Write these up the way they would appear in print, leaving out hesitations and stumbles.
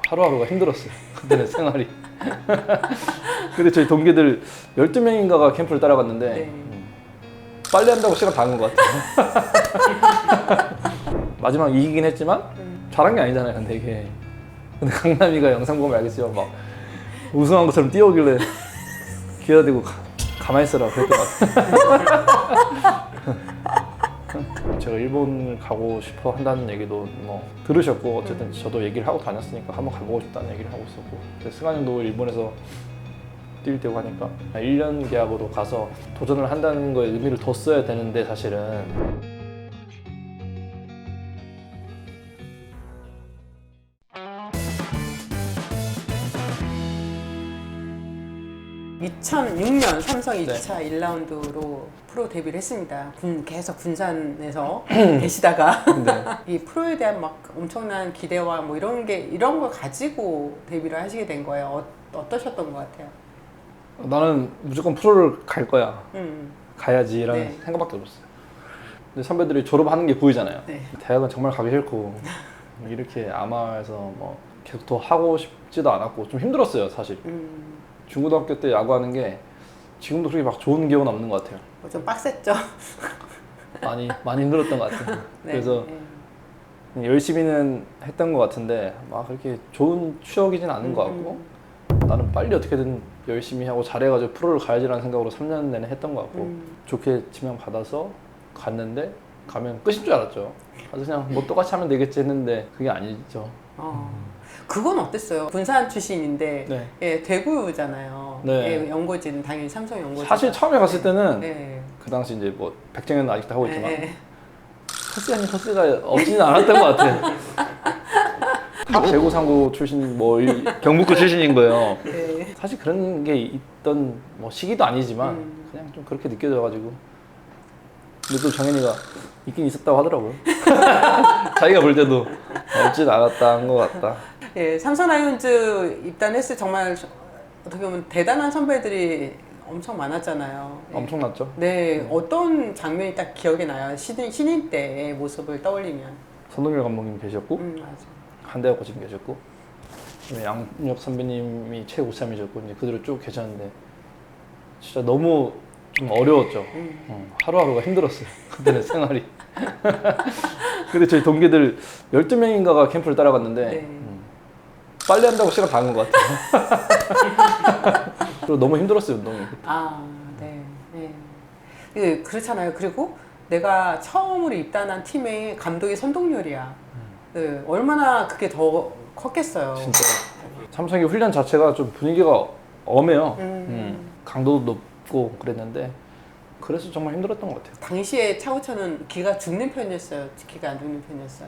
하루하루가 힘들었어요. 그때는 생활이. 근데 저희 동기들 12명인가가 캠프를 따라갔는데 네. 빨리 한다고 시간 다 간 것 같아요. 마지막 이기긴 했지만 잘한 게 아니잖아요. 근데 이게 근데 강남이가 영상 보면 알겠지만 막 우승한 것처럼 뛰어오길래 기회가 되고 가만히 있어라 그랬던 것 같아요. 제가 일본을 가고 싶어 한다는 얘기도 뭐 들으셨고 어쨌든 저도 얘기를 하고 다녔으니까 한번 가보고 싶다는 얘기를 하고 있었고 근데 승환 형도 일본에서 뛸 때고 하니까 1년 계약으로 가서 도전을 한다는 거에 의미를 뒀어야 되는데 사실은 2006년 삼성 네. 2차 1라운드로 프로 데뷔를 했습니다. 계속 군산에서 계시다가 네. 이 프로에 대한 막 엄청난 기대와 뭐 이런 걸 가지고 데뷔를 하시게 된 거예요. 어떠셨던 것 같아요? 나는 무조건 프로를 갈 거야. 음. 가야지라는 네. 생각밖에 없었어요. 근데 선배들이 졸업하는 게 보이잖아요. 네. 대학은 정말 가기 싫고 이렇게 아마에서 뭐 계속 더 하고 싶지도 않았고 좀 힘들었어요 사실. 중고등학교 때 야구하는 게 지금도 그렇게 막 좋은 기억은 없는 것 같아요. 좀 빡셌죠? 많이 힘들었던 것 같아요. 네. 그래서 네. 열심히는 했던 것 같은데 막 그렇게 좋은 추억이진 않은 것 같고 나는 빨리 어떻게든 열심히 하고 잘해가지고 프로를 가야지라는 생각으로 3년 내내 했던 것 같고 좋게 지명 받아서 갔는데 가면 끝인 줄 알았죠. 그래서 그냥 뭐 똑같이 하면 되겠지 했는데 그게 아니죠. 그건 어땠어요? 군산 출신인데 네. 예, 대구잖아요. 네. 예, 연고지는 당연히 삼성 연고지. 사실 처음에 갔을 때는 네. 그 당시 이제 뭐 백정현은 아직도 하고 있지만 네. 토스 아닌 토스가 없지는 않았던 것 같아요. 다 대구 상고 출신 뭐 경북고 출신인 거예요. 네. 사실 그런 게 있던 뭐 시기도 아니지만 그냥 좀 그렇게 느껴져가지고 근데 또 정현이가 있긴 있었다고 하더라고요. 자기가 볼 때도 없진 않았다 한 것 같다. 예, 삼성 라이온즈 입단했을 때 정말 어떻게 보면 대단한 선배들이 엄청 많았잖아요. 예. 엄청났죠. 네, 어떤 장면이 딱 기억에 나요? 신인 때의 모습을 떠올리면. 선동열 감독님 계셨고 맞아. 한대혁 코치님 계셨고 양력 선배님이 최우참이셨고 이제 그대로 쭉 계셨는데 진짜 너무 좀 어려웠죠. 하루하루가 힘들었어요. 그때는 생활이. 근데 저희 동기들 12명인가가 캠프를 따라갔는데 네. 빨리 한다고 시간 다 간 것 같아요. 그리고 너무 힘들었어요 운동이. 네. 네. 그렇잖아요. 그리고 내가 처음으로 입단한 팀의 감독이 선동열이야. 네, 얼마나 그게 더 컸겠어요. 진짜 삼성이 훈련 자체가 좀 분위기가 엄해요. 강도도 높고 그랬는데 그래서 정말 힘들었던 것 같아요. 당시에 차우천은 기가 죽는 편이었어요. 기가 안 죽는 편이었어요.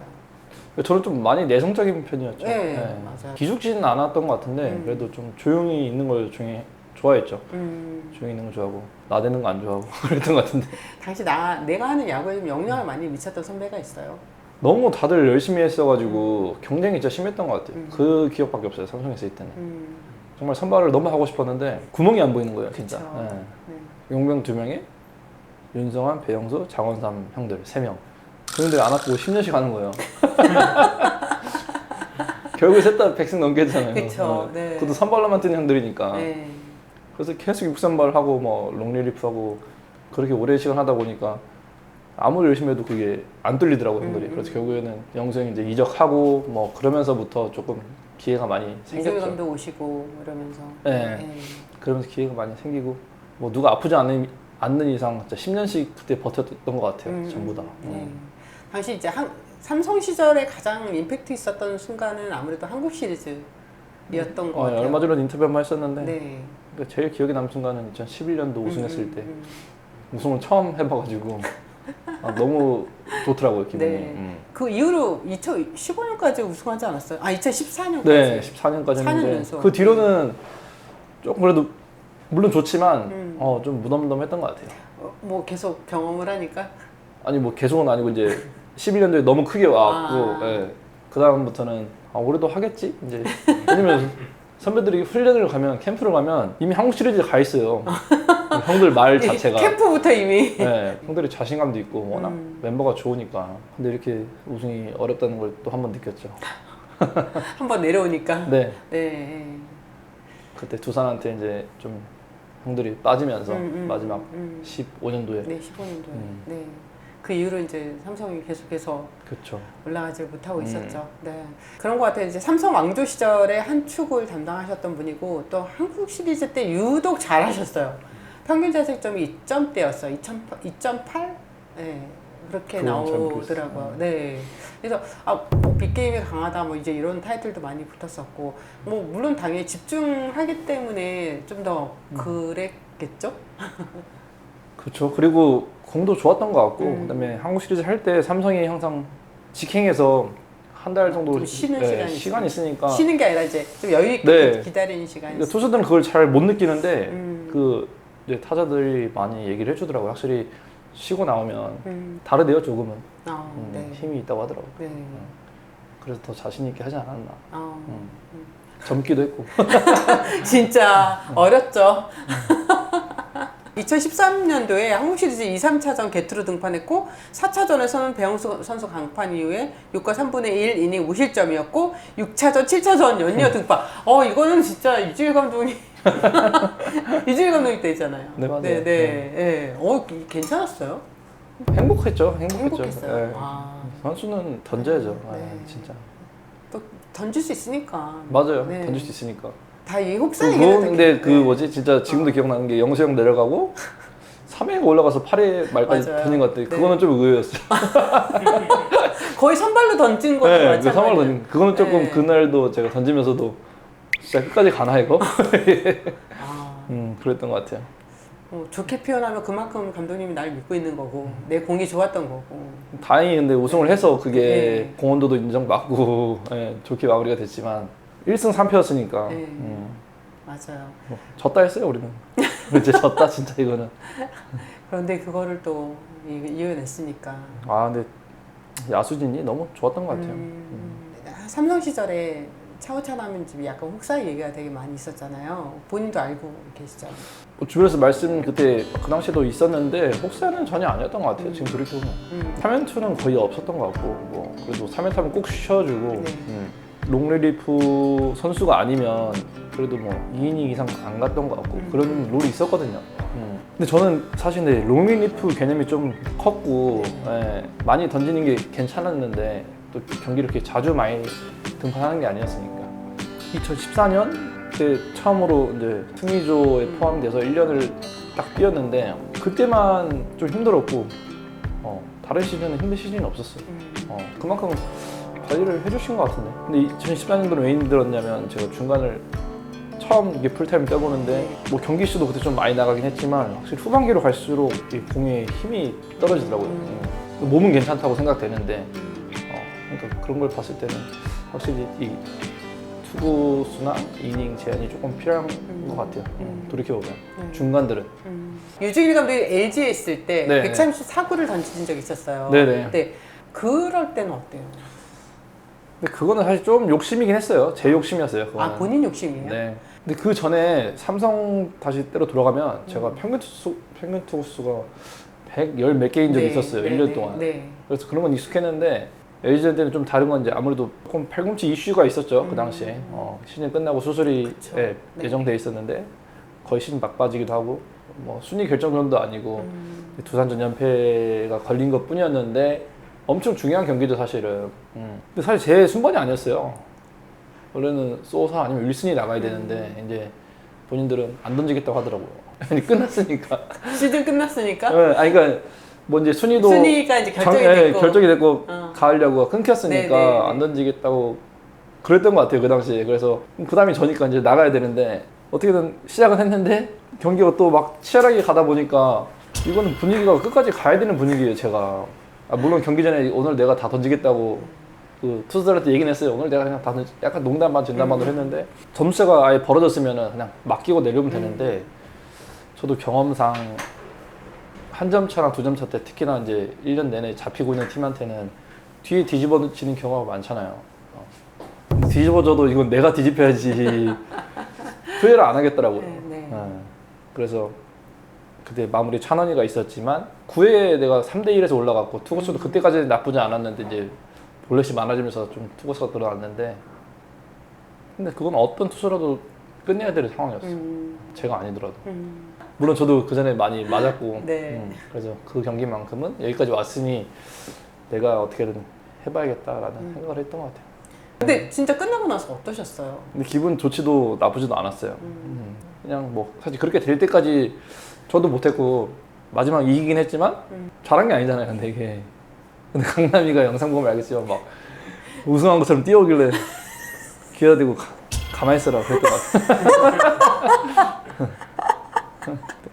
저는 좀 많이 내성적인 편이었죠. 네, 맞아요. 기죽지는 않았던 것 같은데 그래도 좀 조용히 있는 걸 좋아했죠. 조용히 있는 거 좋아하고 나대는 거 안 좋아하고 그랬던 것 같은데 당시 내가 하는 야구에 좀 영향을 많이 미쳤던 선배가 있어요. 너무 다들 열심히 했어가지고 경쟁이 진짜 심했던 것 같아요. 그 기억밖에 없어요. 삼성에서 있을 때는 정말 선발을 너무 하고 싶었는데 구멍이 안 보이는 거예요 진짜. 그쵸. 네. 네. 용병 2명에 윤성환, 배영수, 장원삼 형들 3명 그 형들 안 아프고 10년씩 하는 거예요. 결국에 셋 다 100승 넘게 했잖아요. 그쵸. 네. 그것도 선발로만 뛰는 형들이니까. 네. 그래서 계속 육선발하고 뭐 롱리리프하고 그렇게 오랜 시간 하다 보니까 아무리 열심히 해도 그게 안 뚫리더라고요 형들이. 그래서 결국에는 영수 형이 이제 이적하고 뭐 그러면서부터 조금 기회가 많이 이승희 생겼죠. 감독 오시고 이러면서. 네. 그러면서 기회가 많이 생기고 뭐 누가 아프지 않는 이상 진짜 10년씩 그때 버텼던 것 같아요. 전부 다. 네. 당시 이제 삼성 시절에 가장 임팩트 있었던 순간은 아무래도 한국 시리즈였던 것 같아요. 얼마 전에 인터뷰 한번 했었는데 네. 그러니까 제일 기억에 남는 순간은 2011년도 우승했을 때 우승을 처음 해봐가지고 너무 좋더라고요 기분이. 네. 그 이후로 2015년까지 우승하지 않았어요? 2014년까지. 네, 14년까지 4년 했는데 연속. 그 뒤로는 조금 그래도 물론 좋지만 좀 무덤덤했던 것 같아요. 뭐 계속 경험을 하니까. 아니 뭐 계속은 아니고 이제 11년도에 너무 크게 왔고 그 다음부터는 올해도 하겠지 이제. 왜냐면 선배들이 훈련을 가면 캠프를 가면 이미 한국 시리즈에 가 있어요. 형들 말 자체가. 캠프부터 이미. 네, 형들이 자신감도 있고 워낙 멤버가 좋으니까. 근데 이렇게 우승이 어렵다는 걸 또 한 번 느꼈죠. 한번 내려오니까. 네. 네. 그때 두산한테 이제 좀 형들이 빠지면서 마지막 15년도에. 네, 15년도에. 음. 네. 그 이후로 이제 삼성이 계속해서 그렇죠. 올라가지 못하고 있었죠. 네. 그런 것 같아요. 이제 삼성 왕조 시절에 한 축을 담당하셨던 분이고 또 한국 시리즈 때 유독 잘하셨어요. 평균 자책점이 2점대였어요. 2.8? 네. 그렇게 그건 잘 나오더라고요. 네. 그래서 뭐 빅게임이 강하다 뭐 이제 이런 타이틀도 많이 붙었었고 뭐 물론 당연히 집중하기 때문에 좀 더 그랬겠죠? 그렇죠. 그리고 공도 좋았던 것 같고 그다음에 한국 시리즈 할 때 삼성이 항상 직행해서 한 달 정도 좀 쉬는 시간이 있으니까 쉬는 게 아니라 이제 좀 여유 있게 네. 기다리는 시간이 그러니까 투수들은 그걸 잘 못 느끼는데 음. 이제 타자들이 많이 얘기를 해주더라고요. 확실히 쉬고 나오면 다르대요 조금은. 네. 힘이 있다고 하더라고요. 네. 그래서 더 자신 있게 하지 않았나. 어. 젊기도 했고. 진짜 어렸죠. 2013년도에 한국 시리즈 2, 3차전 개투로 등판했고 4차전에서는 배영수 선수 강판 이후에 6과 3분의 1 이닝 무실점이었고 6차전, 7차전 연이어 등판. 이거는 진짜 이주일 감독이 이주일 감독이 때잖아요. 네, 맞아요. 네, 네. 괜찮았어요? 행복했죠. 행복했어요. 네. 아. 선수는 던져야죠. 네. 진짜. 또 던질 수 있으니까. 맞아요. 네. 던질 수 있으니까. 다 이 혹사 그거 얘기를 근데 그 뭐지 진짜 지금도 기억나는 게 영수형 내려가고 3회가 올라가서 8회 말까지 맞아요. 던진 것 같아. 네. 그거는 좀 의외였어요. 거의 선발로 던진 것도 네, 그 마찬가지예요. 선발 던진. 그거는 조금 네. 그날도 제가 던지면서도 진짜 끝까지 가나 이거? 아, 그랬던 것 같아요. 좋게 표현하면 그만큼 감독님이 날 믿고 있는 거고 내 공이 좋았던 거고. 다행히 근데 우승을 해서 그게 네. 공헌도도 인정받고 좋게 마무리가 됐지만 1승 3패였으니까 네. 맞아요. 졌다 했어요 우리는. 이제 졌다 진짜 이거는. 그런데 그거를 또 이겨냈으니까. 아 근데 야수진이 너무 좋았던 것 같아요. 삼성 시절에 차우찬하면 집이 약간 혹사 얘기가 되게 많이 있었잖아요. 본인도 알고 계시죠? 뭐 주변에서 말씀 그때 그 당시에도 있었는데 혹사는 전혀 아니었던 것 같아요. 지금 돌이켜보면 3연투는 거의 없었던 것 같고 뭐 그래도 3연타면 꼭 쉬어주고 네. 롱리리프 선수가 아니면 그래도 뭐 2이닝 이상 안 갔던 것 같고 그런 룰이 있었거든요. 근데 저는 사실 근데 롱리리프 개념이 좀 컸고 많이 던지는 게 괜찮았는데 또 경기를 이렇게 자주 많이 등판하는 게 아니었으니까 2014년 때 처음으로 이제 승리조에 포함돼서 1년을 딱 뛰었는데 그때만 좀 힘들었고 다른 시즌은 힘든 시즌이 없었어요. 그만큼 관리를 해주신 것 같은데. 근데 2014년도는 왜 힘들었냐면 제가 중간을 처음 이게 풀타임 떠보는데 뭐 경기 수도 그때 좀 많이 나가긴 했지만 확실히 후반기로 갈수록 이 공의 힘이 떨어지더라고요. 몸은 괜찮다고 생각되는데 그러니까 그런 걸 봤을 때는 확실히 이 투구수나 이닝 제한이 조금 필요한 것 같아요. 돌이켜보면 중간들은. 유중일 감독이 LG에 있을 때 네. 134구를 던진 적이 있었어요. 네네. 네. 그럴 때는 어때요? 근데 그거는 사실 좀 욕심이긴 했어요. 제 욕심이었어요. 그거는. 본인 욕심이에요? 네. 근데 그 전에 삼성 다시 때로 돌아가면 제가 평균 투수가 110 몇 개인 적이 있었어요. 1년 동안. 네. 그래서 그런 건 익숙했는데 LG 때는 좀 다른 건 이제 아무래도 조금 팔꿈치 이슈가 있었죠. 그 당시에. 시즌 끝나고 수술이 네. 예정돼 있었는데 거의 시즌 막빠지기도 하고 뭐 순위 결정전도 아니고 두산전 연패가 걸린 것 뿐이었는데 엄청 중요한 경기도 사실은. 근데 사실 제 순번이 아니었어요. 원래는 소사 아니면 윌슨이 나가야 되는데 이제 본인들은 안 던지겠다고 하더라고요. 아니 끝났으니까. 시즌 끝났으니까? 네, 아니 그러니까 뭐 이제 순위가 이제 결정이 됐고. 결정이 됐고 가을 야구가 끊겼으니까 네네. 안 던지겠다고 그랬던 것 같아요 그 당시에. 그래서 그 다음이 저니까 이제 나가야 되는데 어떻게든 시작은 했는데 경기가 또 막 치열하게 가다 보니까 이거는 분위기가 끝까지 가야 되는 분위기예요 제가. 물론 경기 전에 오늘 내가 다 던지겠다고 그 투수들한테 얘기는 했어요. 오늘 내가 그냥 다 약간 농담 반 진담 반으로 했는데 점수가 아예 벌어졌으면 그냥 맡기고 내려오면 되는데 저도 경험상 한 점 차랑 2점 차 때 특히나 이제 1년 내내 잡히고 있는 팀한테는 뒤에 뒤집어지는 경우가 많잖아요. 뒤집어져도 이건 내가 뒤집혀야지 후회를 안 하겠더라고요. 네. 그래서 그때 마무리 찬원이가 있었지만 9회에 내가 3대1에서 올라갔고 투구수도 그때까지 나쁘지 않았는데 이제 볼넷이 많아지면서 좀 투구수가 들어갔는데 근데 그건 어떤 투수라도 끝내야 될 상황이었어요. 제가 아니더라도. 음. 물론 저도 그 전에 많이 맞았고, 네. 그래서 그 경기만큼은 여기까지 왔으니 내가 어떻게든 해봐야겠다라는 생각을 했던 것 같아요. 근데 진짜 끝나고 나서 어떠셨어요? 근데 기분 좋지도 나쁘지도 않았어요. 그냥 뭐 사실 그렇게 될 때까지 저도 못했고 마지막 이기긴 했지만 잘한 게 아니잖아요. 근데 이게 근데 강남이가 영상 보면 알겠지만 막 우승한 것처럼 뛰어오길래 기어대고 가만히 있으라 그랬던 것 같아요.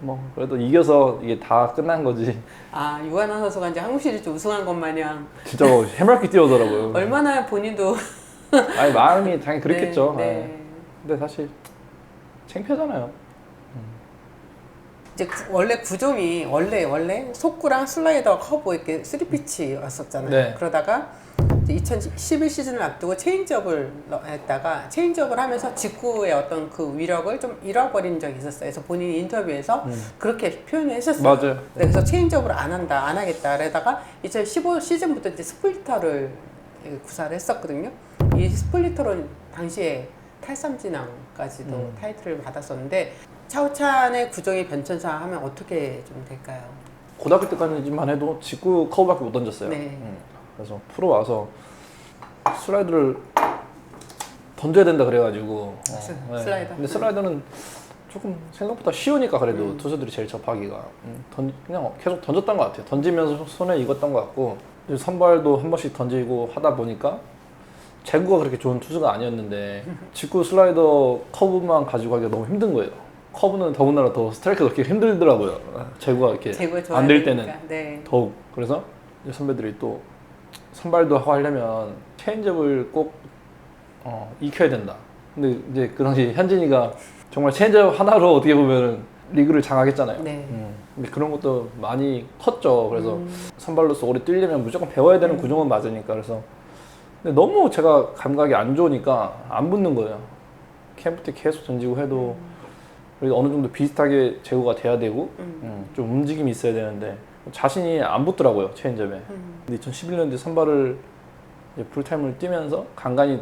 뭐 그래도 이겨서 이게 다 끝난 거지. 아, 유한나 선수가 이제 한국 시리즈 우승한 것 마냥 진짜 뭐 해맑게 뛰어오더라고요. 얼마나 본인도 아니 마음이 당연히 그랬겠죠. 네, 네. 네. 근데 사실 창피하잖아요. 이제 원래 구종이 원래 속구랑 슬라이더 커브 이렇게 3피치였었잖아요. 네. 그러다가 2011 시즌을 앞두고 체인지업을 했다가 체인지업을 하면서 직구의 어떤 그 위력을 좀 잃어버린 적이 있었어요. 그래서 본인이 인터뷰에서 그렇게 표현을 했었어요. 맞아요. 네, 그래서 체인지업을 안 하겠다. 그러다가 2015 시즌부터 이제 스플리터를 구사를 했었거든요. 이 스플리터는 당시에 탈삼진왕까지도 타이틀을 받았었는데 차우찬의 구종이 변천사 하면 어떻게 좀 될까요? 고등학교 때까지만 해도 직구 커브밖에 못 던졌어요. 네. 그래서 프로 와서 슬라이드를 던져야 된다 그래가지고 슬라이더. 근데 슬라이더는 조금 생각보다 쉬우니까 그래도 투수들이 제일 접하기가 그냥 계속 던졌던 것 같아요. 던지면서 손에 익었던 것 같고 이제 선발도 한 번씩 던지고 하다 보니까 제구가 그렇게 좋은 투수가 아니었는데 직구 슬라이더 커브만 가지고 하기가 너무 힘든 거예요. 커브는 더군다나 더 스트라이크가 그렇게 힘들더라고요. 제구가 이렇게 안 될 때는 네. 더욱. 그래서 이제 선배들이 또 선발도 하고 하려면 체인지업을 꼭 익혀야 된다. 근데 이제 그 당시 현진이가 정말 체인지업 하나로 어떻게 보면 리그를 장악했잖아요. 네. 근데 그런 것도 많이 컸죠. 그래서 선발로서 오래 뛰려면 무조건 배워야 되는 구종은 맞으니까. 그래서 근데 너무 제가 감각이 안 좋으니까 안 붙는 거예요. 캠프 때 계속 던지고 해도 그래도 어느 정도 비슷하게 제구가 돼야 되고 좀 움직임이 있어야 되는데 자신이 안 붙더라고요, 체인지업에. 근데 2011년도에 선발을 이제 풀타임을 뛰면서 간간히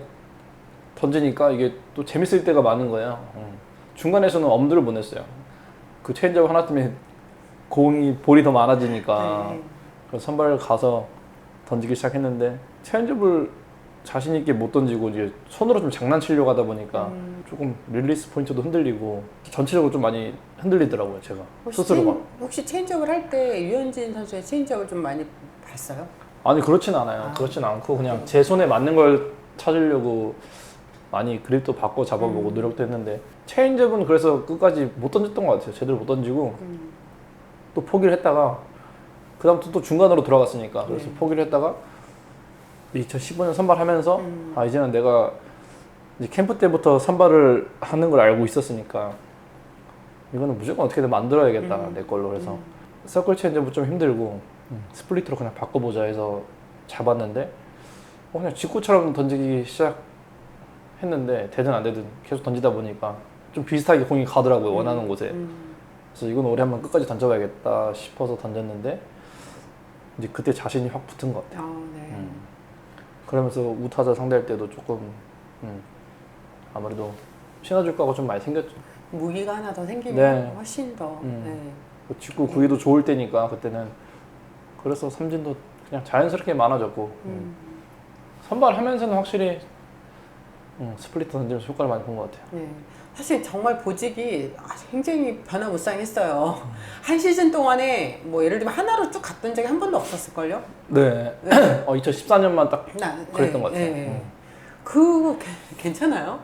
던지니까 이게 또 재밌을 때가 많은 거예요. 중간에서는 엄두를 못 냈어요. 그 체인지업 하나 때문에 볼이 더 많아지니까. 네. 그래서 선발 가서 던지기 시작했는데 체인지업을 자신 있게 못 던지고 이제 손으로 좀 장난치려고 하다 보니까 조금 릴리스 포인트도 흔들리고 전체적으로 좀 많이 흔들리더라고요, 제가 스스로가. 혹시 체인지업을 할 때 유현진 선수의 체인지업을 좀 많이 봤어요? 아니 그렇진 않아요. 그렇진 않고 그냥 제 손에 맞는 걸 찾으려고 많이 그립도 바꿔 잡아보고 노력도 했는데 체인지업은 그래서 끝까지 못 던졌던 것 같아요. 제대로 못 던지고 또 포기를 했다가 그 다음부터 또 중간으로 들어갔으니까 그래서 포기를 했다가 2015년 선발하면서 아 이제는 내가 이제 캠프 때부터 선발을 하는 걸 알고 있었으니까 이거는 무조건 어떻게든 만들어야겠다 내 걸로. 그래서 서클 체인지업은 좀 힘들고 스플리트로 그냥 바꿔보자 해서 잡았는데 그냥 직구처럼 던지기 시작했는데 되든 안 되든 계속 던지다 보니까 좀 비슷하게 공이 가더라고요, 원하는 곳에. 그래서 이건 올해 한번 끝까지 던져봐야겠다 싶어서 던졌는데 이제 그때 자신이 확 붙은 것 같아요. 네. 그러면서 우타자 상대할 때도 조금 아무래도 신어줄 거가 좀 많이 생겼죠. 무기가 하나 더 생기면 네. 훨씬 더. 네. 그 직구 구위도 좋을 때니까 그때는. 그래서 삼진도 그냥 자연스럽게 많아졌고 선발하면서는 확실히 스플리트 던지면서 효과를 많이 본 것 같아요. 네. 사실 정말 보직이 굉장히 변화무쌍했어요. 한 시즌 동안에 뭐 예를 들면 하나로 쭉 갔던 적이 한 번도 없었을걸요? 네. 2014년만 딱 그랬던 것 같아요. 네. 그거 괜찮아요?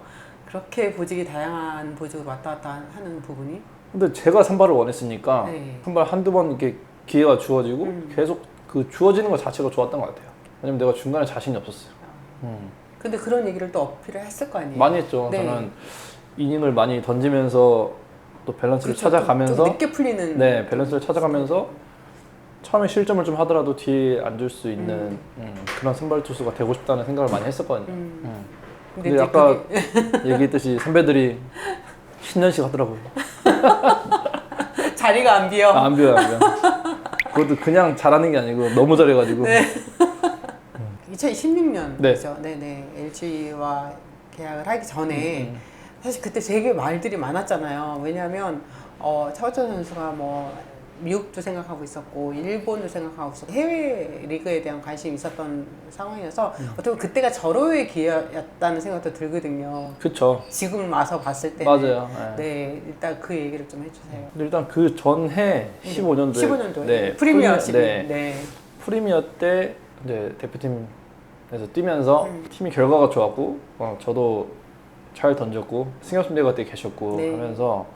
그렇게 보직이 다양한 보직으로 왔다 갔다 하는 부분이? 근데 제가 선발을 원했으니까 네. 선발 한두 번 이렇게 기회가 주어지고 계속 그 주어지는 것 자체가 좋았던 것 같아요. 왜냐면 내가 중간에 자신이 없었어요. 근데 그런 얘기를 또 어필을 했을 거 아니에요? 많이 했죠. 네. 저는 이닝을 많이 던지면서 또 밸런스를 그렇죠. 찾아가면서 좀 늦게 풀리는. 네, 밸런스를 찾아가면서 처음에 실점을 좀 하더라도 뒤에 앉을 수 있는 그런 선발 투수가 되고 싶다는 생각을 많이 했었거든요. 근데 아까 얘기했듯이 선배들이 10년씩 하더라고요. 자리가 안 비어. 안 비어요, 안 비어. 그것도 그냥 잘하는 게 아니고 너무 잘해가지고. 네. 2016년이죠. 네. 네네. LG와 계약을 하기 전에 사실 그때 되게 말들이 많았잖아요. 왜냐하면 차우찬 선수가 뭐 미국도 생각하고 있었고 일본도 생각하고 있었고 해외 리그에 대한 관심이 있었던 상황이어서 어떻게 보면 그때가 절호의 기회였다는 생각도 들거든요. 그쵸. 지금 와서 봤을 때는 맞아요. 네. 네, 일단 그 얘기를 좀 해주세요. 근데 일단 그 전해 15년도에 15년도에 네, 프리미어 시즌. 네. 네. 프리미어 때 이제 대표팀에서 뛰면서 팀이 결과가 좋았고 저도 잘 던졌고 승엽 선배가 그때 계셨고 네. 하면서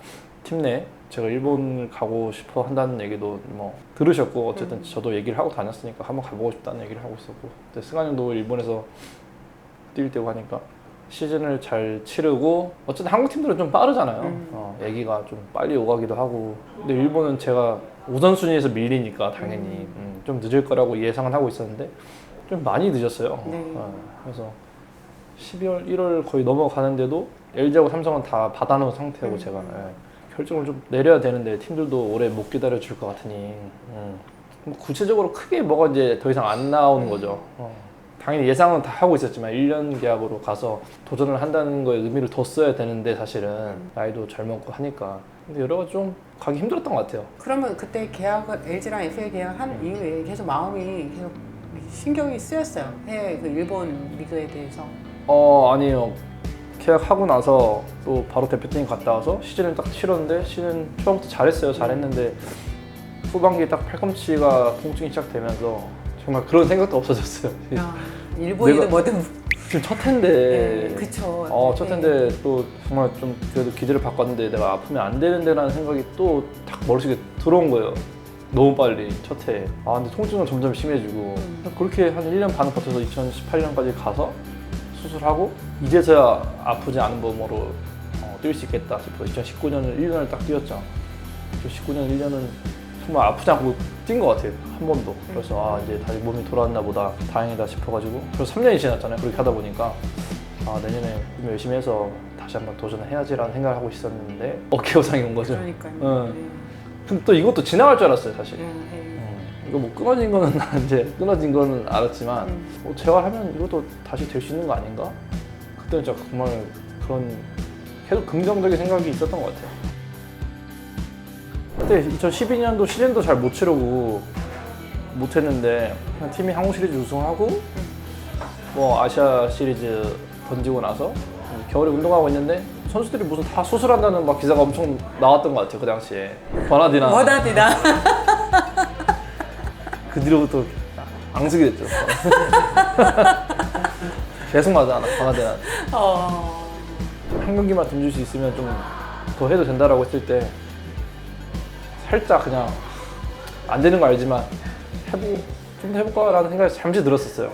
팀 내 제가 일본을 가고 싶어 한다는 얘기도 뭐 들으셨고 어쨌든 저도 얘기를 하고 다녔으니까 한번 가보고 싶다는 얘기를 하고 있었고 근데 승환 형도 일본에서 뛸 때고 하니까 시즌을 잘 치르고 어쨌든 한국 팀들은 좀 빠르잖아요. 얘기가 좀 빨리 오가기도 하고 근데 일본은 제가 우선순위에서 밀리니까 당연히 좀 늦을 거라고 예상은 하고 있었는데 좀 많이 늦었어요. 네. 그래서 12월, 1월 거의 넘어가는데도 LG하고 삼성은 다 받아놓은 상태고 제가 결정을 좀 내려야 되는데 팀들도 오래 못 기다려 줄 것 같으니 뭐 구체적으로 크게 뭐가 이제 더 이상 안 나오는 거죠. 당연히 예상은 다 하고 있었지만 1년 계약으로 가서 도전을 한다는 거에 의미를 뒀어야 되는데 사실은 나이도 젊었고 하니까 근데 여러 가지 좀 가기 힘들었던 것 같아요. 그러면 그때 계약을 LG랑 FA 계약한 이후에 계속 마음이 계속 신경이 쓰였어요. 해외 그 일본 리그에 대해서. 아니에요. 계약하고 나서 또 바로 대표팀 갔다 와서 시즌을 딱 치렀는데 시즌 초반부터 잘했어요. 잘했는데 후반기에 딱 팔꿈치가 통증이 시작되면서 정말 그런 생각도 없어졌어요. 야, 일본이든 내가- 뭐든. 지금 첫 해인데 네, 그쵸. 첫 해인데 또 정말 좀 그래도 기대를 바꿨는데 내가 아프면 안 되는데라는 생각이 또 딱 머릿속에 들어온 거예요. 너무 빨리 첫 해. 근데 통증은 점점 심해지고 그렇게 한 1년 반 버텨서 2018년까지 가서 수술하고 이제서야 아프지 않은 몸으로 뛸 수 있겠다 싶어 2019년을 1년을 딱 뛰었죠. 2019년 1년은 정말 아프지 않고 뛴 것 같아요. 한 번도. 그래서 이제 다시 몸이 돌아왔나 보다 다행이다 싶어가지고 그래서 3년이 지났잖아요. 그렇게 하다 보니까 내년에 좀 열심히 해서 다시 한번 도전을 해야지라는 생각을 하고 있었는데 어깨 부상이 온 거죠. 그러니까요. 근데 또 이것도 지나갈 줄 알았어요 사실. 네. 이거 뭐 끊어진 거는 이제 끊어진 거는 알았지만 재활하면 이것도 다시 될 수 있는 거 아닌가? 그때는 진짜 정말 그런 계속 긍정적인 생각이 있었던 것 같아요. 그때 2012년도 시즌도 잘 못 치르고 못했는데 그냥 팀이 한국 시리즈 우승하고 뭐 아시아 시리즈 던지고 나서 겨울에 운동하고 있는데 선수들이 무슨 다 수술한다는 막 기사가 엄청 나왔던 것 같아요 그 당시에. 버나디나. 워다디다. 그 뒤로부터 앙숙이 됐죠. 계속 맞아, 버나디나. 한 경기만 던질 수 있으면 좀 더 해도 된다라고 했을 때 살짝 그냥 안 되는 거 알지만 좀 더 해볼까라는 생각이 잠시 들었었어요.